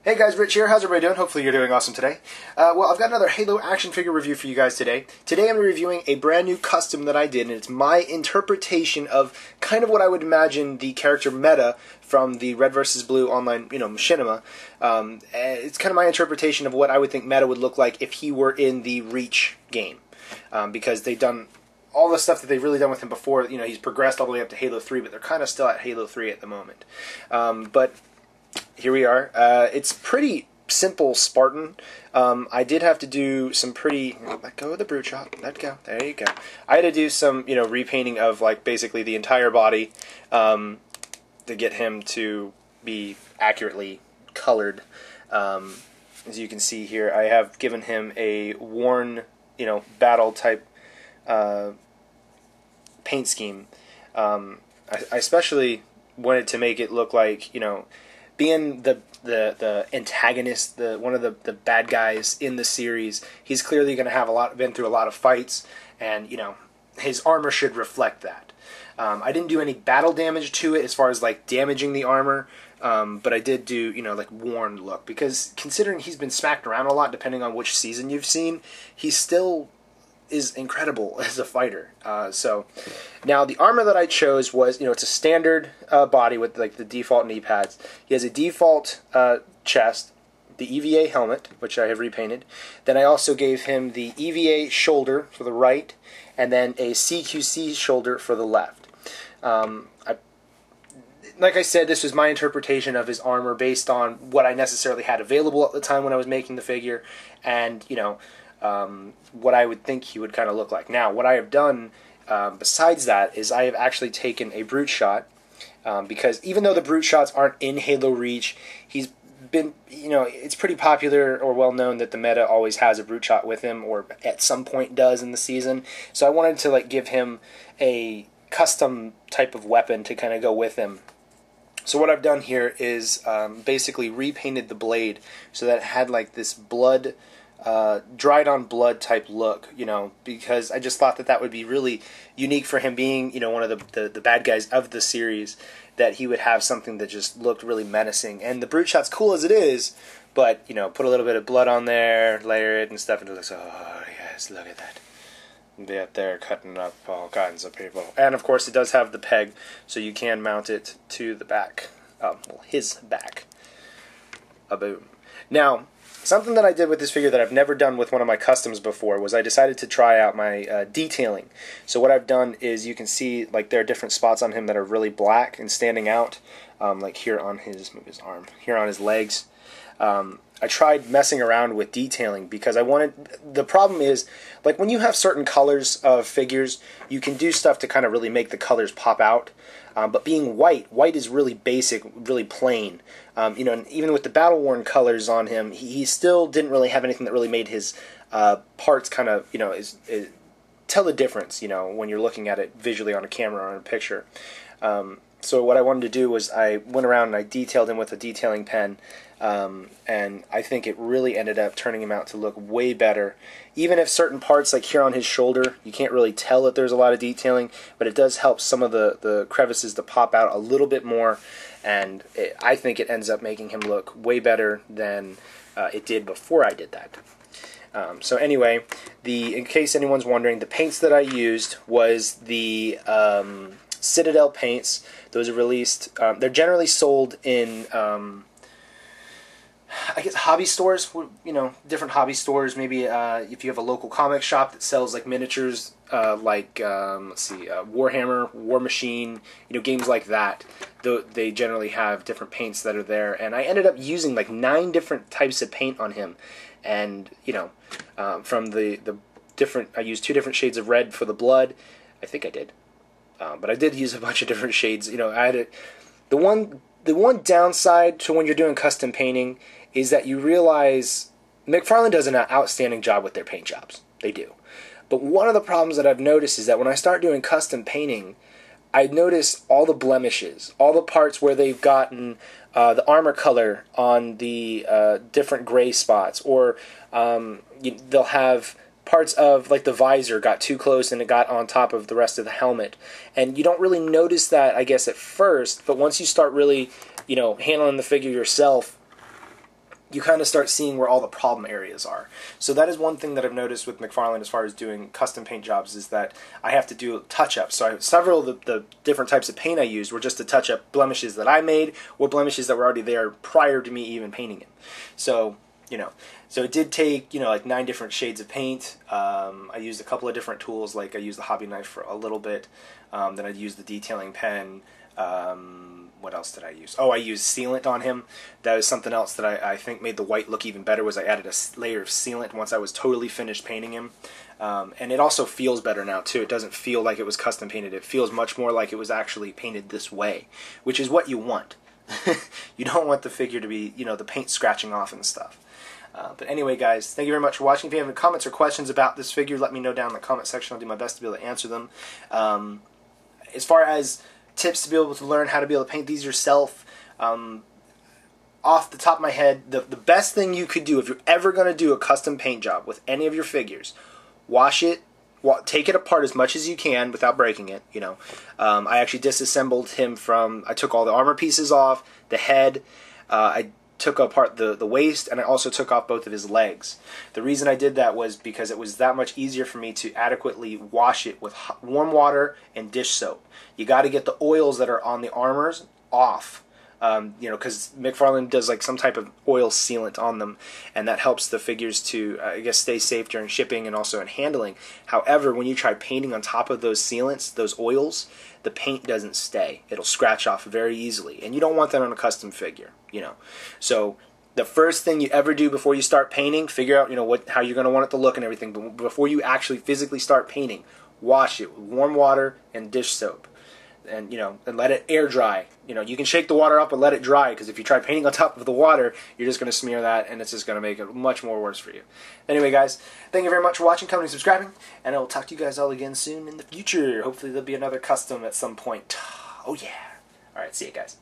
Hey guys, Rich here. How's everybody doing? Hopefully you're doing awesome today. Well, I've got another Halo action figure review for you guys today. Today I'm reviewing a brand new custom that I did, and it's my interpretation of kind of what I would imagine the character meta from the Red vs. Blue online, machinima. It's kind of my interpretation of what I would think meta would look like if he were in the Reach game. Because they've done all the stuff that they've really done with him before. He's progressed all the way up to Halo 3, but they're kind of still at Halo 3 at the moment. But here we are. It's pretty simple Spartan. I did have to do some pretty... Let go of the brute shot. Let go. There you go. I had to do some, repainting of, basically the entire body to get him to be accurately colored. As you can see here, I have given him a worn, battle-type paint scheme. I especially wanted to make it look like, being the antagonist, one of the bad guys in the series, he's clearly going to have been through a lot of fights, and his armor should reflect that. I didn't do any battle damage to it as far as damaging the armor, but I did do worn look, because considering he's been smacked around a lot, depending on which season you've seen, he still is incredible as a fighter. So now the armor that I chose was, it's a standard body with the default knee pads. He has a default chest, the EVA helmet, which I have repainted. Then I also gave him the EVA shoulder for the right, and then a CQC shoulder for the left. Like I said, this was my interpretation of his armor based on what I necessarily had available at the time when I was making the figure, and what I would think he would kind of look like. Now, what I have done besides that is I have actually taken a brute shot, because even though the brute shots aren't in Halo Reach, he's been, it's pretty popular or well known that the meta always has a brute shot with him, or at some point does in the season. So I wanted to give him a custom type of weapon to kind of go with him. So what I've done here is basically repainted the blade so that it had this blood, dried on blood type look, because I just thought that would be really unique for him being, one of the bad guys of the series, that he would have something that just looked really menacing. And the brute shot's cool as it is, but, put a little bit of blood on there, layer it and stuff, and it looks, oh yes, look at that. Be up there cutting up all kinds of people. And of course it does have the peg, so you can mount it to the back. His back. Boom. Now, something that I did with this figure that I've never done with one of my customs before was I decided to try out my detailing. So what I've done is, you can see there are different spots on him that are really black and standing out, here on move his arm, here on his legs. I tried messing around with detailing because the problem is, when you have certain colors of figures, you can do stuff to kind of really make the colors pop out. But being white is really basic, really plain. And even with the battle-worn colors on him, he still didn't really have anything that really made his parts kind of, tell the difference, when you're looking at it visually on a camera or in a picture. So what I wanted to do was I went around and I detailed him with a detailing pen, and I think it really ended up turning him out to look way better. Even if certain parts, like here on his shoulder, you can't really tell that there's a lot of detailing, but it does help some of the crevices to pop out a little bit more, and I think it ends up making him look way better than it did before I did that. So anyway, in case anyone's wondering, the paints that I used was the Citadel Paints. Those are released. They're generally sold in, I guess, hobby stores. Different hobby stores. Maybe if you have a local comic shop that sells miniatures, let's see, Warhammer, War Machine, games like that. They generally have different paints that are there. And I ended up using 9 different types of paint on him, and from the different. I used 2 different shades of red for the blood. I think I did. But I did use a bunch of different shades. I had the one downside to when you're doing custom painting is that you realize McFarlane does an outstanding job with their paint jobs. They do. But one of the problems that I've noticed is that when I start doing custom painting, I notice all the blemishes, all the parts where they've gotten the armor color on the different gray spots, or they'll have parts of the visor got too close and it got on top of the rest of the helmet, and you don't really notice that, I guess, at first, but once you start really handling the figure yourself, you kind of start seeing where all the problem areas are. So that is one thing that I've noticed with McFarlane as far as doing custom paint jobs, is that I have to do touch-ups. So several of the different types of paint I used were just to touch up blemishes that I made, or blemishes that were already there prior to me even painting it. So, you know, so it did take, you know, like 9 different shades of paint. I used a couple of different tools, like I used the hobby knife for a little bit, then I used the detailing pen. What else did I use? Oh, I used sealant on him. That was something else that I think made the white look even better, was I added a layer of sealant once I was totally finished painting him. And it also feels better now too. It doesn't feel like it was custom painted. It feels much more like it was actually painted this way, which is what you want. You don't want the figure to be, you know, the paint scratching off and stuff. But anyway, guys, thank you very much for watching. If you have any comments or questions about this figure, let me know down in the comment section. I'll do my best to be able to answer them. As far as tips to be able to learn how to be able to paint these yourself, off the top of my head, the best thing you could do if you're ever going to do a custom paint job with any of your figures, wash it, take it apart as much as you can without breaking it. You know, I actually disassembled him from, I took all the armor pieces off, the head, I took apart the waist, and I also took off both of his legs. The reason I did that was because it was that much easier for me to adequately wash it with warm water and dish soap. You got to get the oils that are on the armors off. You know, because McFarlane does like some type of oil sealant on them, and that helps the figures to, I guess, stay safe during shipping and also in handling. However, when you try painting on top of those sealants, those oils, the paint doesn't stay. It'll scratch off very easily, and you don't want that on a custom figure, you know. So the first thing you ever do before you start painting, figure out, you know, how you're going to want it to look and everything. But before you actually physically start painting, wash it with warm water and dish soap. And, you know, and let it air dry. You know, you can shake the water up and let it dry, because if you try painting on top of the water, you're just going to smear that, and it's just going to make it much more worse for you. Anyway, guys, thank you very much for watching, commenting, subscribing, and I will talk to you guys all again soon in the future. Hopefully there'll be another custom at some point. Oh yeah. Alright, see you guys.